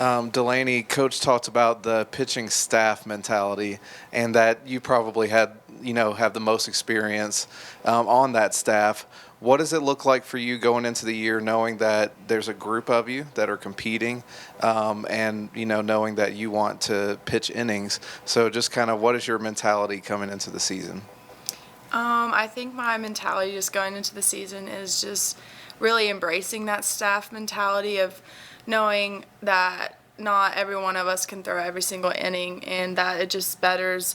Delani, Coach talked about the pitching staff mentality, and that you probably had, have the most experience on that staff. What does it look like for you going into the year, knowing that there's a group of you that are competing, and knowing that you want to pitch innings? So, just kind of, what is your mentality coming into the season? I think my mentality just going into the season is just really embracing that staff mentality of knowing that not every one of us can throw every single inning, and that it just betters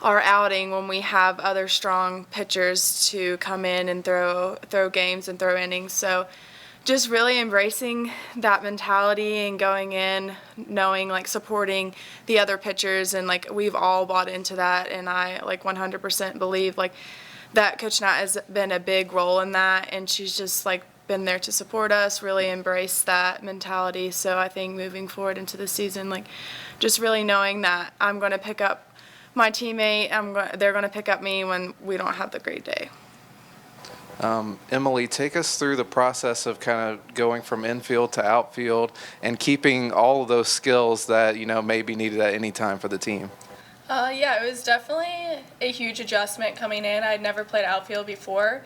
our outing when we have other strong pitchers to come in and throw games and throw innings. So just really embracing that mentality and going in knowing, like, supporting the other pitchers, and like we've all bought into that, and I 100% believe that Coach Nat has been a big role in that, and she's just been there to support us, really embrace that mentality. So I think moving forward into the season, just really knowing that I'm going to pick up my teammate, they're going to pick up me when we don't have the great day. Emily, take us through the process of kind of going from infield to outfield and keeping all of those skills that may be needed at any time for the team. Yeah, it was definitely a huge adjustment coming in. I'd never played outfield before.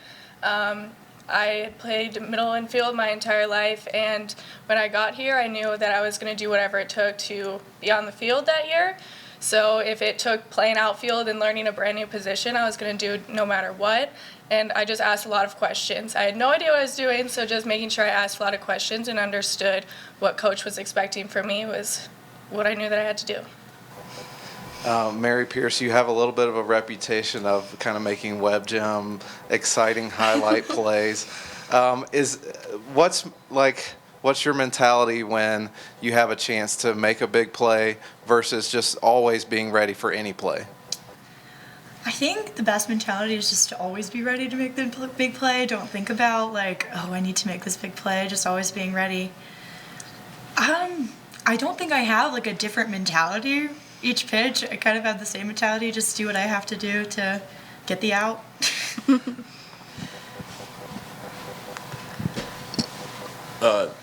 I had played middle infield my entire life, and when I got here, I knew that I was going to do whatever it took to be on the field that year. So if it took playing outfield and learning a brand new position, I was going to do it no matter what. And I just asked a lot of questions. I had no idea what I was doing, so just making sure I asked a lot of questions and understood what Coach was expecting from me was what I knew that I had to do. Mary Pierce, you have a little bit of a reputation of kind of making web gem exciting highlight plays. What's your mentality when you have a chance to make a big play versus just always being ready for any play? I think the best mentality is just to always be ready to make the big play. Don't think about I need to make this big play. Just always being ready. I don't think I have a different mentality each pitch. I kind of have the same mentality. Just do what I have to do to get the out.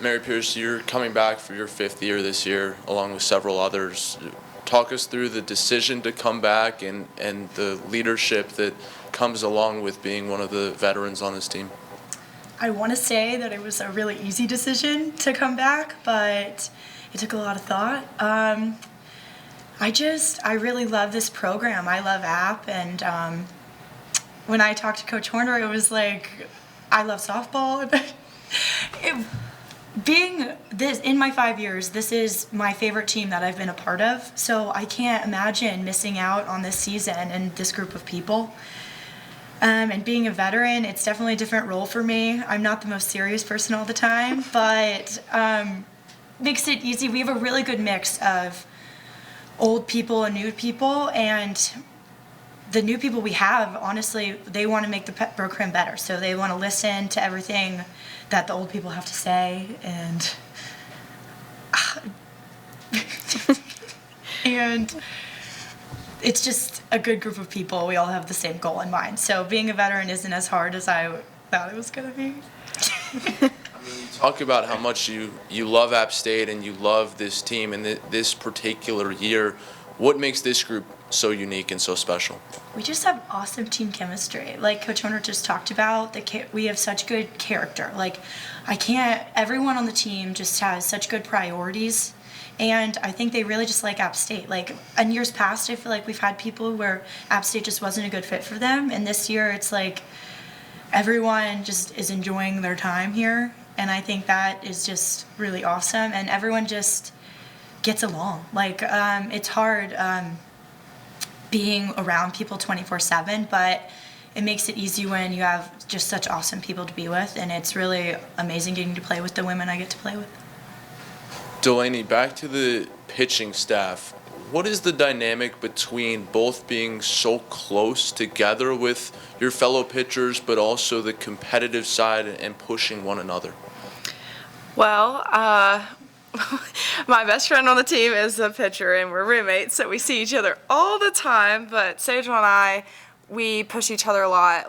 Mary Pierce, you're coming back for your 5th year this year, along with several others. Talk us through the decision to come back and the leadership that comes along with being one of the veterans on this team. I want to say that it was a really easy decision to come back, but it took a lot of thought. I really love this program. I love app, and when I talked to Coach Horner, it was I love softball. Being this in my 5 years, this is my favorite team that I've been a part of. So I can't imagine missing out on this season and this group of people. And being a veteran, it's definitely a different role for me. I'm not the most serious person all the time, but makes it easy. We have a really good mix of old people and new people, and the new people we have, honestly, they want to make the program better. So they want to listen to everything that the old people have to say, and and it's just a good group of people. We all have the same goal in mind. So being a veteran isn't as hard as I thought it was going to be. You talk about how much you love App State and you love this team and this particular year. What makes this group so unique and so special? We just have awesome team chemistry. Like Coach Horner just talked about, we have such good character. Everyone on the team just has such good priorities. And I think they really just like App State. In years past, I feel like we've had people where App State just wasn't a good fit for them. And this year, it's everyone just is enjoying their time here. And I think that is just really awesome. And everyone just gets along. It's hard being around people 24/7, but it makes it easy when you have just such awesome people to be with, and it's really amazing getting to play with the women I get to play with. Delani, back to the pitching staff. What is the dynamic between both being so close together with your fellow pitchers, but also the competitive side and pushing one another? Well, my best friend on the team is a pitcher, and we're roommates, so we see each other all the time. But Sejal and I, we push each other a lot.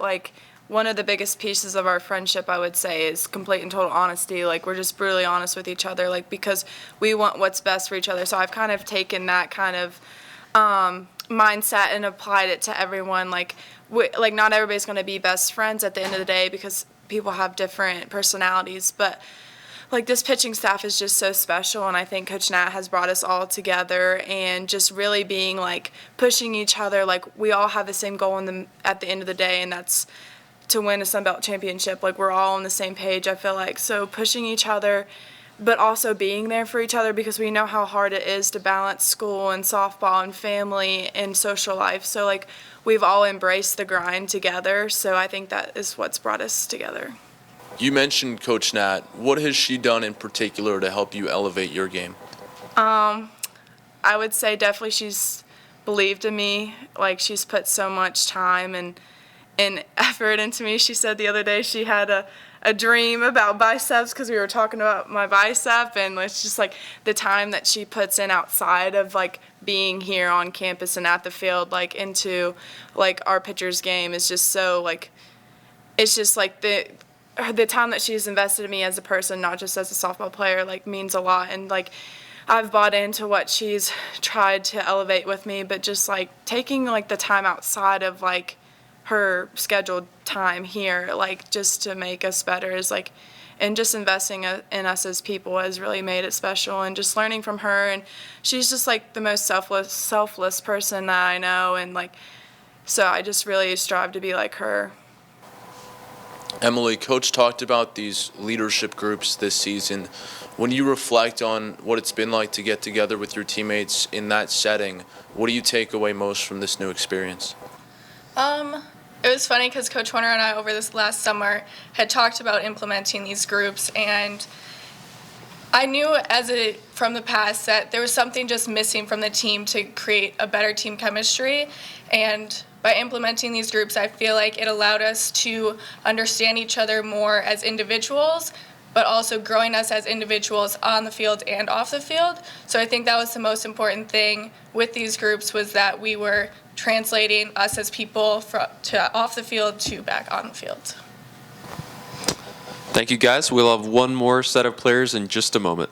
one of the biggest pieces of our friendship, I would say, is complete and total honesty. Like, we're just brutally honest with each other, like, because we want what's best for each other. So I've kind of taken that kind of mindset and applied it to everyone. Like, not everybody's going to be best friends at the end of the day because people have different personalities. But, like, this pitching staff is just so special, and I think Coach Nat has brought us all together and just really being, like, pushing each other. Like, we all have the same goal at the end of the day, and that's to win a Sun Belt championship. Like, we're all on the same page, I feel like. So pushing each other, but also being there for each other, because we know how hard it is to balance school and softball and family and social life. So, like, we've all embraced the grind together. So I think that is what's brought us together. You mentioned Coach Nat. What has she done in particular to help you elevate your game? I would say definitely she's believed in me. Like, she's put so much time and effort into me. She said the other day she had a dream about biceps because we were talking about my bicep, and it's just like the time that she puts in outside of like being here on campus and at the field, like into like our pitcher's game is just so like, it's just like the time that she's invested in me as a person, not just as a softball player, like means a lot. And like I've bought into what she's tried to elevate with me, but just like taking like the time outside of like her scheduled time here, like just to make us better is like, and just investing in us as people has really made it special. And just learning from her, and she's just like the most selfless person that I know, and like, so I just really strive to be like her. Emily, Coach talked about these leadership groups this season. When you reflect on what it's been like to get together with your teammates in that setting, what do you take away most from this new experience? It was funny because Coach Horner and I over this last summer had talked about implementing these groups, and I knew from the past that there was something just missing from the team to create a better team chemistry. And by implementing these groups, I feel like it allowed us to understand each other more as individuals, but also growing us as individuals on the field and off the field. So I think that was the most important thing with these groups, was that we were translating us as people to off the field to back on the field. Thank you, guys. We'll have one more set of players in just a moment.